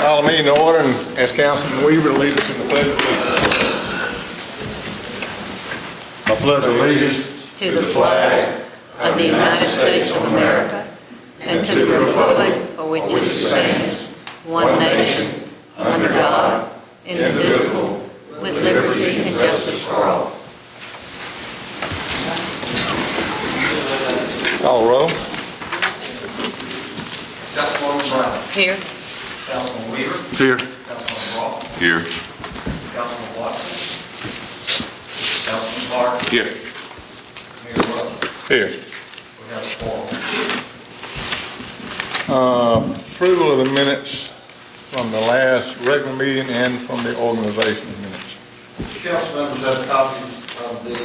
Call the meeting to order and ask Councilman Weaver to lead us in the pledge of allegiance. I pledge allegiance to the flag of the United States of America and to the republic for which it stands, one nation, under God, indivisible, with liberty and justice for all. Call roll. Councilwoman Brown. Here. Councilman Weaver. Here. Councilman Broughton. Here. Councilman Watson. Councilman Clark. Here. Mayor Russell. Here. We have a quorum. Approval of the minutes from the last regular meeting and from the organization minutes. Council members have copies of the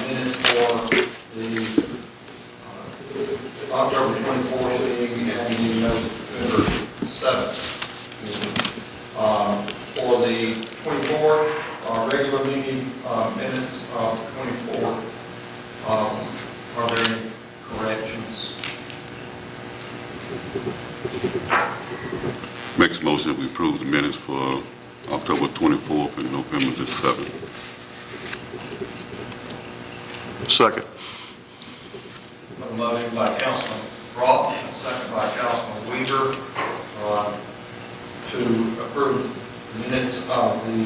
minutes for the October 24th meeting and the November 7th. For the 24th, regular meeting minutes of the 24th, are there any corrections? Makes a motion that we approve the minutes for October 24th and November the 7th. Second. A motion by Councilman Broughton, a second by Councilman Weaver, to approve the minutes of the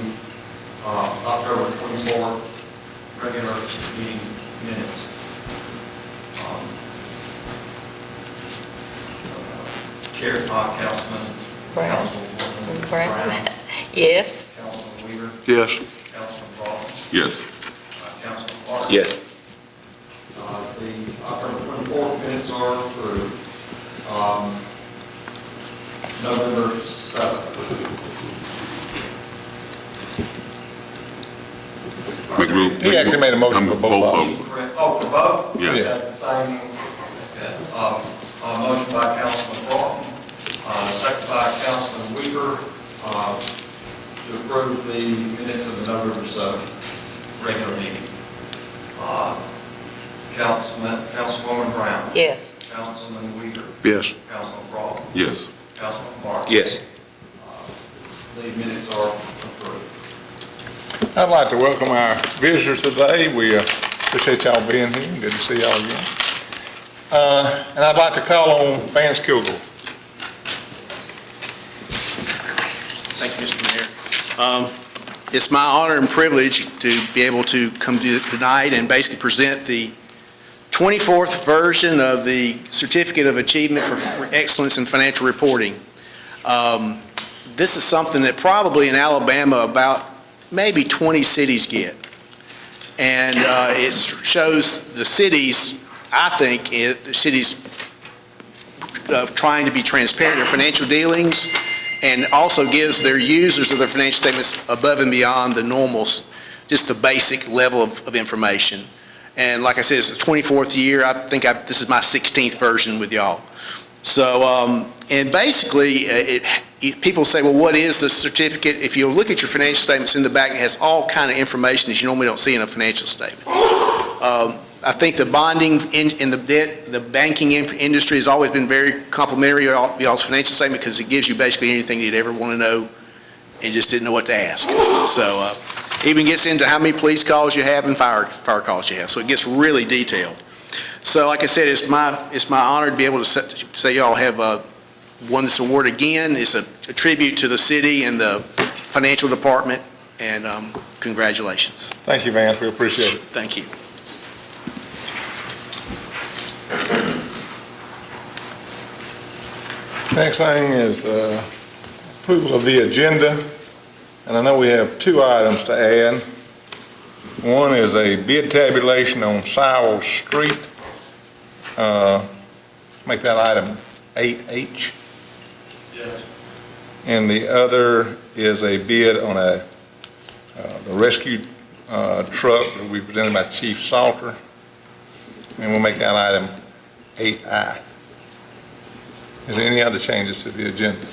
October 24th regular meeting minutes. Councilman Brown. Councilwoman Brown. Brown. Yes. Councilman Weaver. Yes. Councilman Broughton. Yes. Councilman Clark. Yes. The October 24th minutes are approved. November 7th. He actually made a motion for both of them. Correct. Oh, for both? Yes. Is that the same? Okay. Motion by Councilman Broughton, second by Councilman Weaver, to approve the minutes of the November 7th regular meeting. Councilwoman Brown. Yes. Councilman Weaver. Yes. Councilman Broughton. Yes. Councilman Clark. Yes. The minutes are approved. I'd like to welcome our visitors today. We appreciate y'all being here. Good to see y'all again. And I'd like to call on Vance Kilgore. Thank you, Mr. Mayor. It's my honor and privilege to be able to come to tonight and basically present the 24th version of the Certificate of Achievement for Excellence in Financial Reporting. This is something that probably in Alabama about maybe 20 cities get. And it shows the cities, I think, the cities trying to be transparent in their financial dealings, and also gives their users of their financial statements above and beyond the normals, just the basic level of information. And like I said, it's the 24th year. I think this is my 16th version with y'all. So, and basically, people say, well, what is the certificate? If you look at your financial statements in the back, it has all kind of information that you normally don't see in a financial statement. I think the bonding in the debt, the banking industry has always been very complimentary of y'all's financial statement because it gives you basically anything you'd ever want to know and just didn't know what to ask. So even gets into how many police calls you have and fire calls you have. So it gets really detailed. So like I said, it's my honor to be able to say y'all have won this award again. It's a tribute to the city and the financial department, and congratulations. Thank you, Vance. We appreciate it. Thank you. Next thing is the approval of the agenda, and I know we have two items to add. One is a bid tabulation on Sowell Street. Make that item 8H. Yes. And the other is a bid on the rescue truck that we presented by Chief Salter, and we'll make that item 8I. Is there any other changes to the agenda?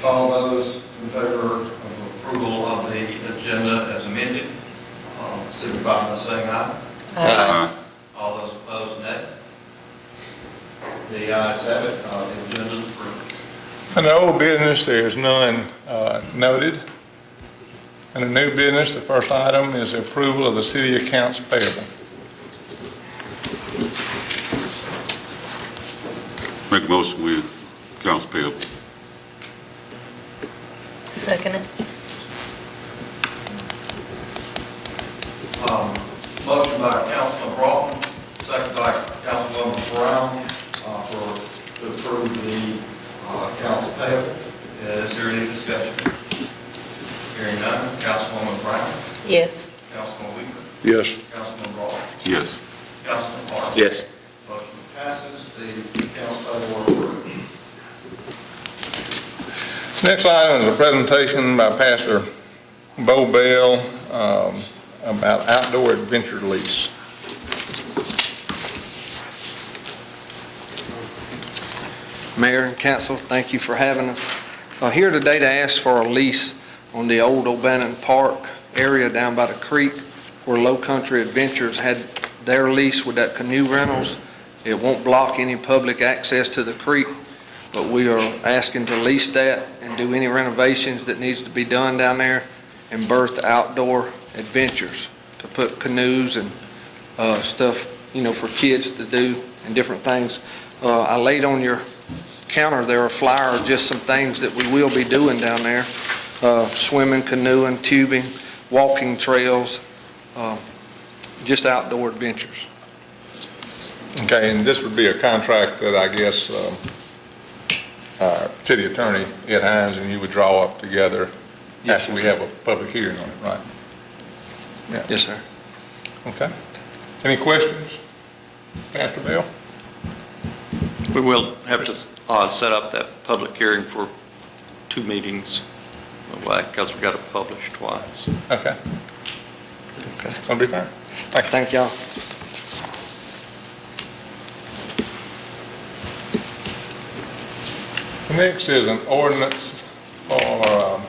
All those in favor of approval of the agenda as amended, signify by saying aye. Aye. All those opposed, nay. The ayes have it, the agenda is approved. Under old business, there is none noted. Under new business, the first item is approval of the city accounts payable. Make a motion with accounts payable. Second it. Motion by Councilman Broughton, second by Councilwoman Brown, to approve the accounts payable. Is there any discussion? Hearing none, Councilwoman Brown, Yes. Councilman Weaver, Yes. Councilman Broughton, Yes. Councilman Parker. Yes. Motion passes, the accounts payable are approved. Next item is a presentation by Pastor Bo Bell about outdoor adventure lease. Mayor and council, thank you for having us. Here today to ask for a lease on the old O'Bannon Park area down by the creek where Low Country Adventures had their lease with that canoe rentals. It won't block any public access to the creek, but we are asking to lease that and do any renovations that needs to be done down there and birth outdoor adventures to put canoes and stuff, for kids to do and different things. I laid on your counter there a flyer of just some things that we will be doing down there. Swimming, canoeing, tubing, walking trails, just outdoor adventures. Okay, and this would be a contract that I guess city attorney, Ed Hines, and you would draw up together Yes, after we have a public hearing on it, right? Yeah. Yes, sir. Okay. Any questions? Pastor Bell? We will have to set up that public hearing for 2 meetings, because we've got to publish twice. Okay. Okay. It's gonna be fine. Thank you. Thank y'all. Next is an ordinance for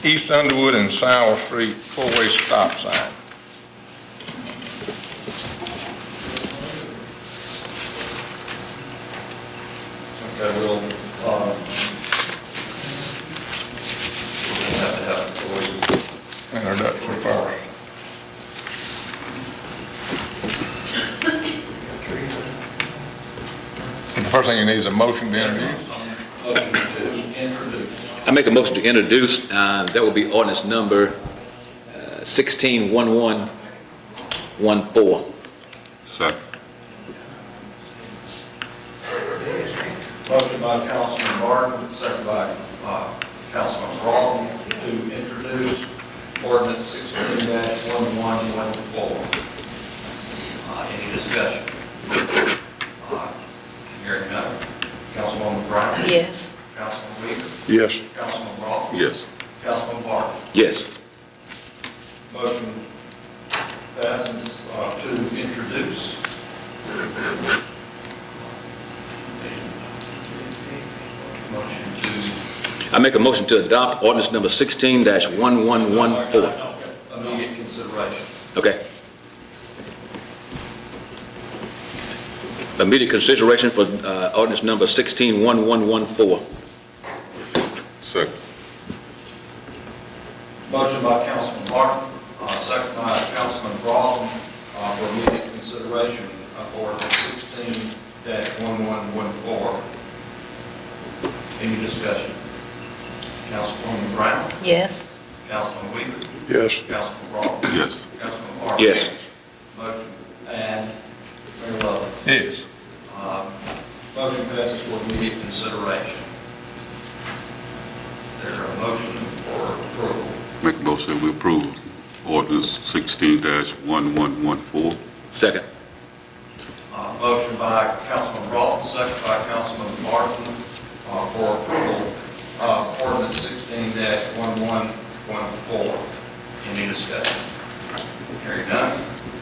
East Underwood and Sowell Street four-way stop sign. Okay, we'll have to have it for you. Introduction first. The first thing you need is a motion to introduce. Motion to introduce. I make a motion to introduce, that will be ordinance number 161114. Second. Motion by Councilman Barton, second by Councilman Broughton to introduce ordinance 16-1114. Any discussion? Hearing none. Councilwoman Brown? Yes. Councilman Weaver? Yes. Councilman Broughton? Yes. Councilman Barton? Yes. Motion passes to introduce. Motion to... I make a motion to adopt ordinance number 16-1114. Immediate consideration. Okay. Immediate consideration for ordinance number 161114. Second. Motion by Councilman Barton, second by Councilman Broughton, for immediate consideration of ordinance 16-1114. Any discussion? Councilwoman Brown? Yes. Councilman Weaver? Yes. Councilman Broughton? Yes. Councilman Barton? Yes. Motion, and Mayor Lovett? Yes. Motion passes for immediate consideration. Is there a motion for approval? Make a motion that we approve ordinance 16-1114. Second. Motion by Councilman Broughton, second by Councilman Martin, for approval of ordinance 16-1114. Any discussion? Hearing none.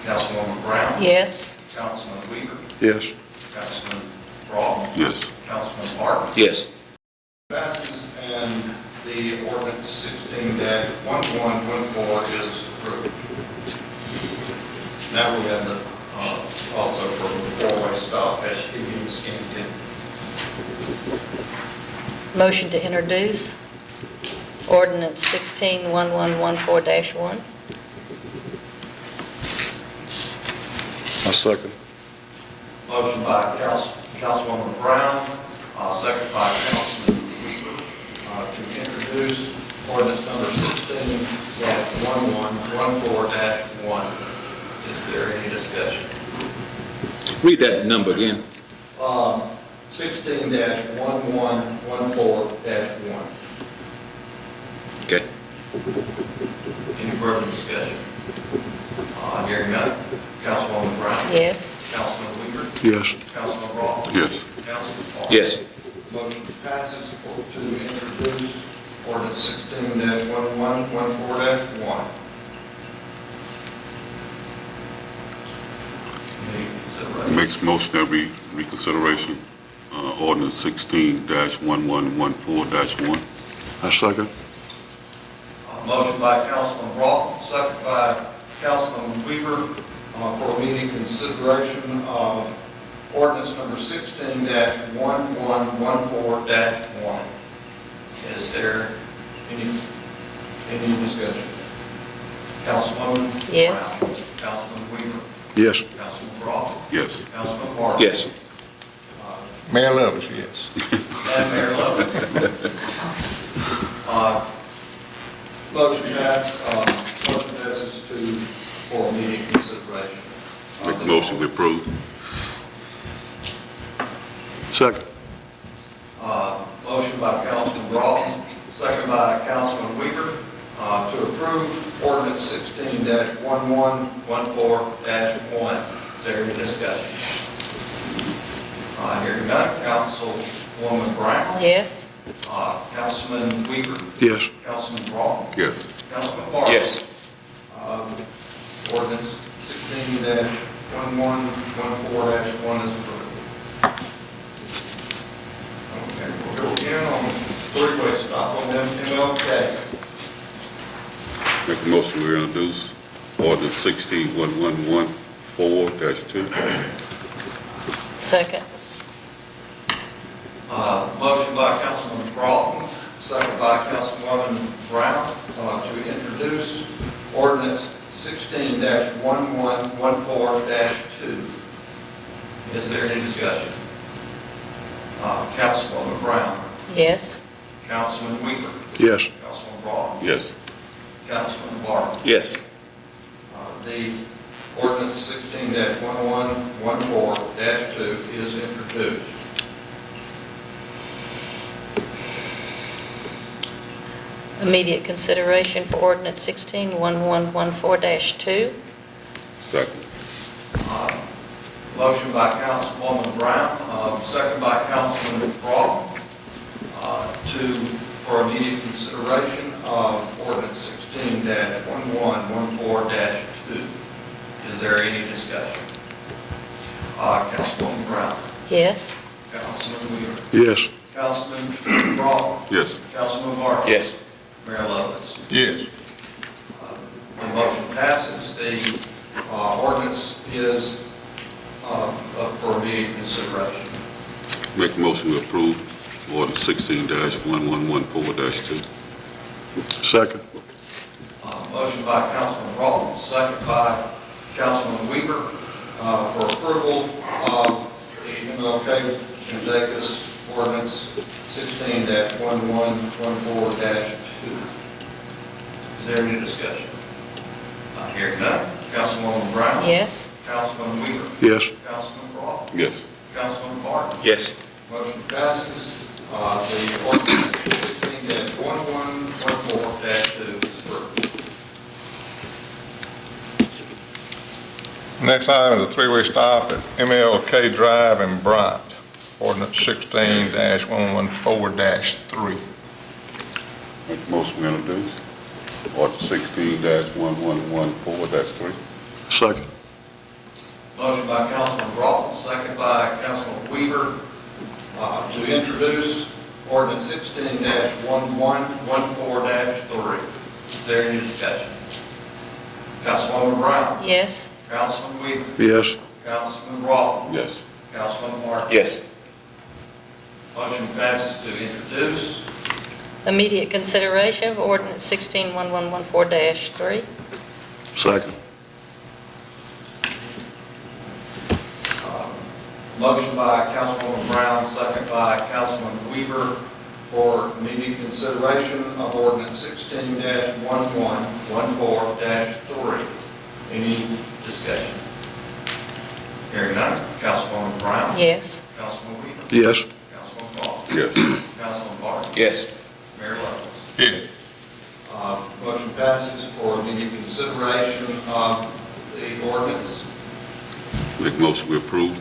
Councilwoman Brown? Yes. Councilman Weaver? Yes. Councilman Broughton? Yes. Councilman Martin? Yes. Passes, and the ordinance 16-1114 is approved. Now we have the also for four-way stop at Higgins, Scanton. Motion to introduce ordinance 161114-1. I second. Motion by Councilwoman Brown, second by Councilman Weaver, to introduce ordinance number 16-1114-1. Is there any discussion? Read that number again. 16-1114-1. Okay. Any further discussion? Hearing none. Councilwoman Brown? Yes. Councilman Weaver? Yes. Councilman Broughton? Yes. Councilman Park? Yes. Motion passes to introduce ordinance 16-1114-1. Any consideration? Makes motion that reconsideration, ordinance 16-1114-1. I second. Motion by Councilman Broughton, second by Councilman Weaver, for immediate consideration of ordinance number 16-1114-1. Is there any discussion? Councilwoman Yes. Brown? Councilman Weaver? Yes. Councilman Broughton? Yes. Councilman Park? Yes. Mayor Lovett, yes. And Mayor Lovett. Motion passes for immediate consideration. Make the motion to approve. Second. Motion by Councilman Broughton, second by Councilman Weaver, to approve ordinance 16-1114-1. Is there any discussion? Hearing none. Councilwoman Brown? Yes. Councilman Weaver? Yes. Councilman Broughton? Yes. Councilman Park? Yes. Ordinance 16-1114-1 is approved. Okay, we'll go again on three-way stop on MLK. Make the motion to introduce ordinance 16-1114-2. Second. Motion by Councilman Broughton, second by Councilwoman Brown, to introduce ordinance 16-1114-2. Is there any discussion? Councilwoman Brown? Yes. Councilman Weaver? Yes. Councilman Broughton? Yes. Councilman Barton? Yes. The ordinance 16-1114-2 is introduced. Immediate consideration for ordinance 16-1114-2. Second. Motion by Councilwoman Brown, second by Councilman Broughton, for immediate consideration of ordinance 16-1114-2. Is there any discussion? Councilwoman Brown? Yes. Councilman Weaver? Yes. Councilman Broughton? Yes. Councilman Barton? Yes. Mayor Lovett? Yes. The motion passes. The ordinance is up for immediate consideration. Make the motion to approve ordinance 16-1114-2. Second. Motion by Councilman Broughton, second by Councilman Weaver, for approval of the MLK and Dacus ordinance 16-1114-2. Is there any discussion? Hearing none. Councilwoman Brown? Yes. Councilman Weaver? Yes. Councilman Broughton? Yes. Councilman Barton? Yes. Motion passes. The ordinance 16-1114-2 is approved. Next item is a three-way stop at MLK Drive in Bryant, ordinance 16-114-3. Make the motion to introduce ordinance 16-1114-3. Second. Motion by Councilman Broughton, second by Councilman Weaver, to introduce ordinance 16-1114-3. Is there any discussion? Councilwoman Brown? Yes. Councilman Weaver. Yes. Councilman Broughton. Yes. Councilman Martin. Yes. Motion passes to introduce. Immediate consideration of ordinance 161114-3. Second. Motion by Councilwoman Brown, second by Councilman Weaver for immediate consideration of ordinance 16-1114-3. Any discussion? Hearing none. Councilwoman Brown. Yes. Councilman Weaver. Yes. Councilman Ball. Yes. Councilman Barton. Yes. Mayor Lovelace. Yes. Motion passes for immediate consideration of the ordinance. Make motion we approve.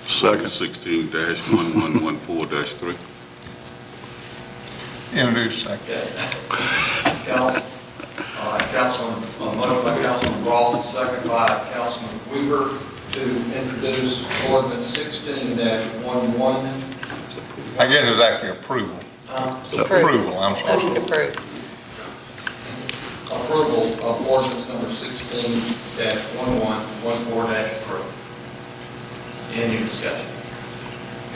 Second. 16-1114-3. Introduce second. Okay. Motion by Councilman Broughton, second by Councilman Weaver to introduce ordinance 16-11. I guess it's actually approval. Approval, I'm sorry. Motion approved. Approval of ordinance number 16-1114-3. Any discussion?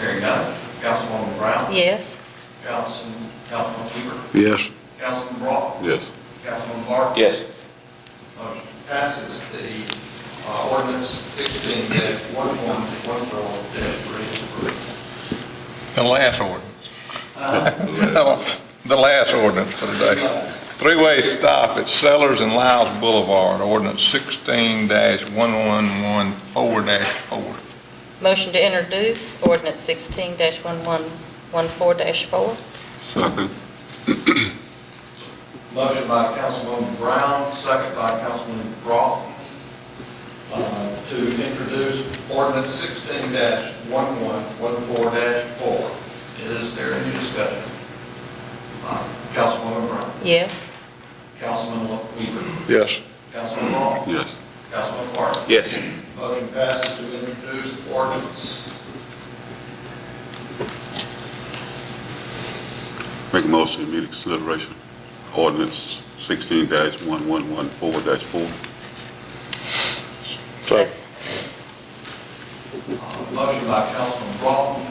Hearing none. Councilwoman Brown. Yes. Councilman Weaver. Yes. Councilman Broughton. Yes. Councilman Barton. Yes. Motion passes. The ordinance 16-1114-3 is approved. The last ordinance. The last ordinance for today. Three-way stop at Sellers and Lyles Boulevard, ordinance 16-1114-4. Motion to introduce ordinance 16-1114-4. Second. Motion by Councilwoman Brown, second by Councilman Broughton, to introduce ordinance 16-1114-4. Is there any discussion? Councilwoman Brown. Yes. Councilman Weaver. Yes. Councilman Broughton. Yes. Councilman Barton. Yes. Motion passes to introduce ordinance. Make a motion immediate consideration. Ordinance 16-1114-4. Second. Motion by Councilman Broughton,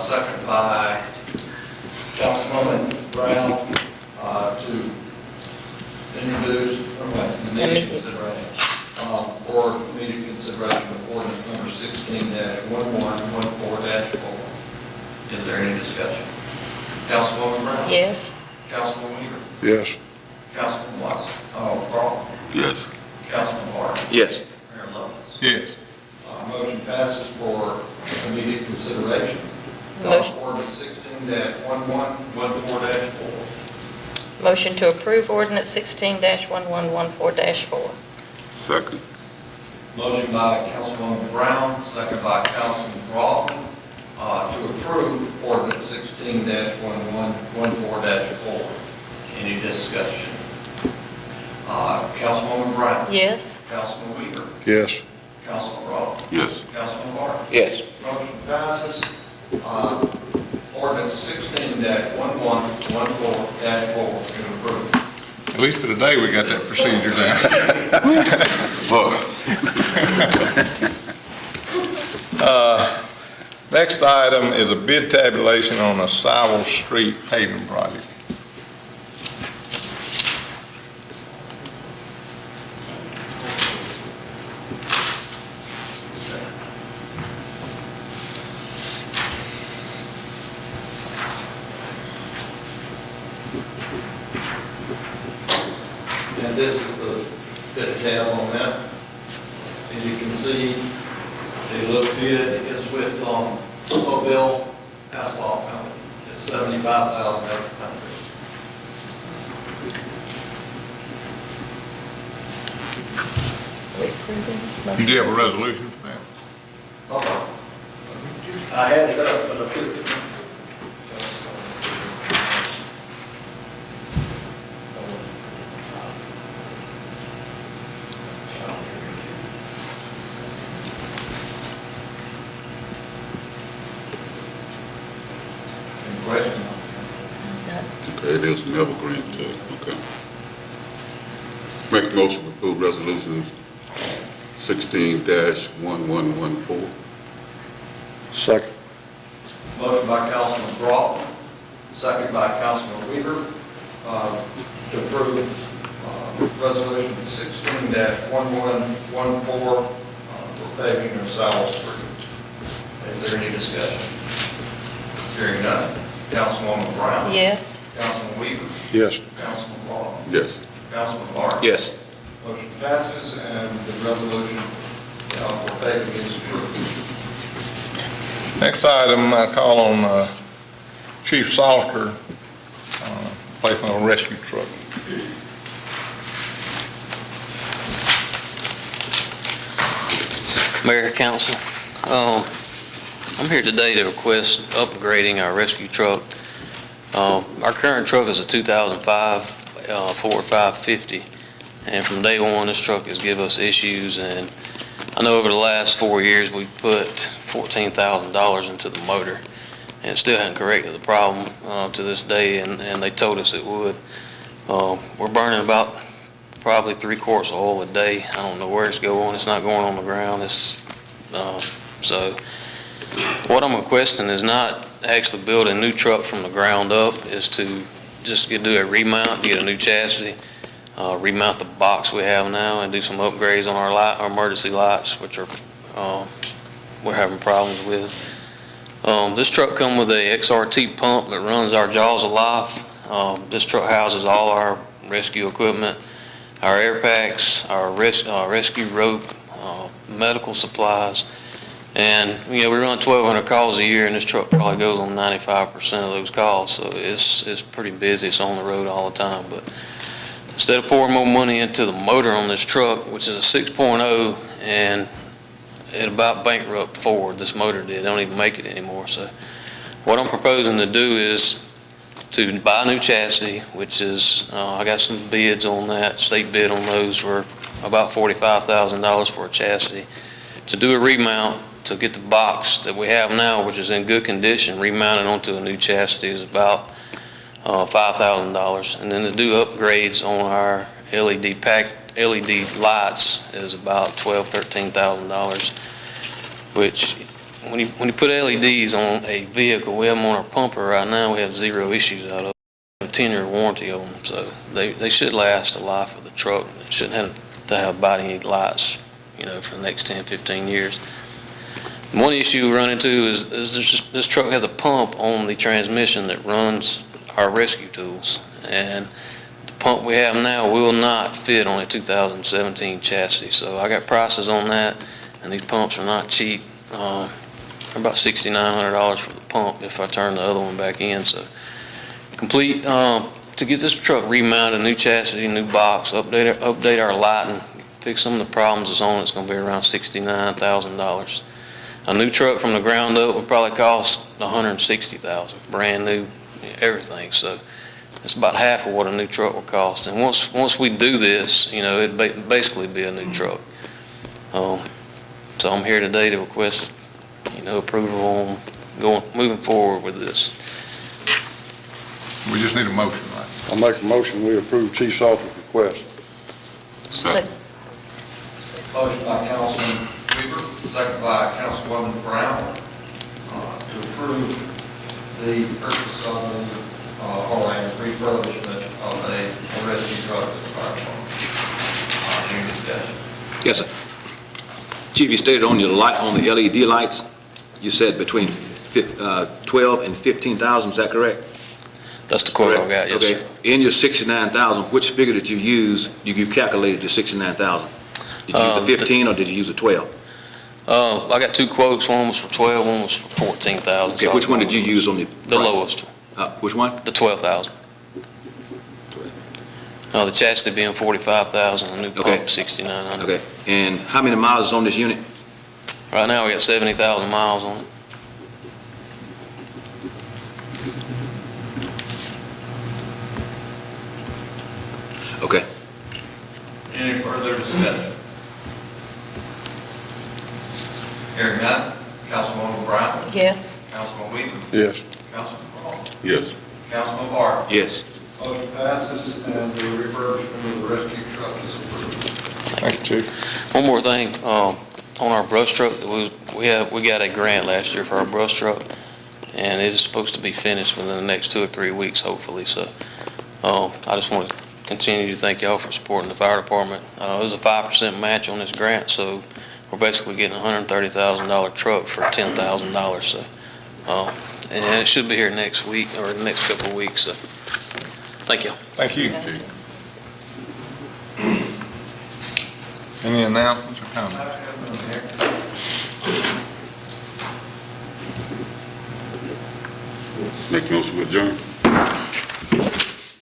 second by Councilwoman Brown, to introduce, immediate consideration, for immediate consideration of ordinance number 16-1114-4. Is there any discussion? Councilwoman Brown? Yes. Councilman Weaver? Yes. Councilman Broughton? Yes. Councilman Barton? Yes. Mayor Lovelace? Yes. Motion passes for immediate consideration. Motion. Ordinance 16-1114-4. Motion to approve ordinance 16-1114-4. Second. Motion by Councilwoman Brown, second by Councilman Broughton, to approve ordinance 16-1114-4. Any discussion? Councilwoman Brown? Yes. Councilman Weaver? Yes. Councilman Broughton? Yes. Councilman Barton? Yes. Motion passes. Ordinance 16-1114-4 is approved. At least for today, we got that procedure down. Next item is a bid tabulation on a Sowell Street paving project. And this is the bid tab on that. As you can see, the low bid is with Mobile Asphalt Company. It's $75,800. We approving this Do motion? you have a resolution for that? I had it up, but I couldn't. Any questions? Okay, it is an evergreen too. Okay. Make a motion to approve resolution 16-1114. Second. Motion by Councilman Broughton, second by Councilman Weaver, to approve Resolution 16-1114 for paving of South Street. Is there any discussion? Hearing none. Councilwoman Brown? Yes. Councilman Weaver? Yes. Councilman Broughton? Yes. Councilman Clark? Yes. Motion passes, and the resolution for paving is approved. Next item, I call on Chief Salter, placement on a rescue truck. Mayor, Council, I'm here today to request upgrading our rescue truck. Our current truck is a 2005 Ford 550, and from day one, this truck has given us issues, and I know over the last 4 years, we put $14,000 into the motor, and it still hasn't corrected the problem to this day, and they told us it would. We're burning about probably 3 quarts of oil a day. I don't know where it's going. It's not going on the ground. So what I'm requesting is not actually build a new truck from the ground up, is to just do a remount, get a new chassis, remount the box we have now, and do some upgrades on our emergency lights, which are we're having problems with. This truck comes with a XRT pump that runs our jaws of life. This truck houses all our rescue equipment, our air packs, our rescue rope, medical supplies, and we run 1,200 calls a year, and this truck probably goes on 95% of those calls, so it's pretty busy. It's on the road all the time. But instead of pouring more money into the motor on this truck, which is a 6.0, and it about bankrupt Ford, this motor did. They don't even make it anymore. So what I'm proposing to do is to buy a new chassis, which is, I got some bids on that, state bid on those for about $45,000 for a chassis. To do a remount, to get the box that we have now, which is in good condition, remounted onto a new chassis is about $5,000. And then to do upgrades on our LED lights is about $12,000–$13,000, which when you put LEDs on a vehicle, we have them on our pumper right now, we have 0 issues out of it. A 10-year warranty on them, so they should last the life of the truck. It shouldn't have to have body lights, for the next 10–15 years. One issue we run into is this truck has a pump on the transmission that runs our rescue tools, and the pump we have now will not fit on a 2017 chassis. So I got prices on that, and these pumps are not cheap. They're about $6,900 for the pump if I turn the other one back in. So complete to get this truck remounted, new chassis, new box, update our lighting, fix some of the problems that's on it, it's going to be around $69,000. A new truck from the ground up would probably cost $160,000, brand new, everything. So it's about half of what a new truck would cost. And once we do this, it'd basically be a new truck. So I'm here today to request, approval on moving forward with this. We just need a motion, right? I'll make a motion, we approve Chief Salter's request. Second. Motion by Councilman Weaver, second by Councilwoman Brown, to approve the purchase of or a refurbishment of a rescue truck to the fire department. Any discussion? Yes, sir. Chief, you stated on the LED lights, you said between 12 and 15,000, is that correct? That's the quote I got, yes, Okay. sir. In your 69,000, which figure did you use, you calculated your 69,000? Did you use the 15 or did you use the 12? I got 2 quotes. One was for 12, one was for 14,000. Okay, which one did you use on the The price? lowest, Which one? the 12,000. The chassis being 45,000, the new Okay. pump 6,900. Okay, and how many miles is on this unit? Right now, we got 70,000 miles on it. Okay. Any further discussion? Hearing none. Councilwoman Brown? Yes. Councilman Weaver? Yes. Councilman Broughton? Yes. Councilman Clark? Yes. Motion passes, and the refurbishment of the rescue truck is approved. Thank you, Chief. One more thing, on our brush truck, we got a grant last year for our brush truck, and it is supposed to be finished within the next 2 or 3 weeks, hopefully, so, I just want to continue to thank y'all for supporting the fire department. It was a 5% match on this grant, so we're basically getting a $130,000 truck for $10,000, so, and it should be here next week, or the next couple of weeks, so, thank you. Thank you. Any announcements or comments? Make motion to adjourn.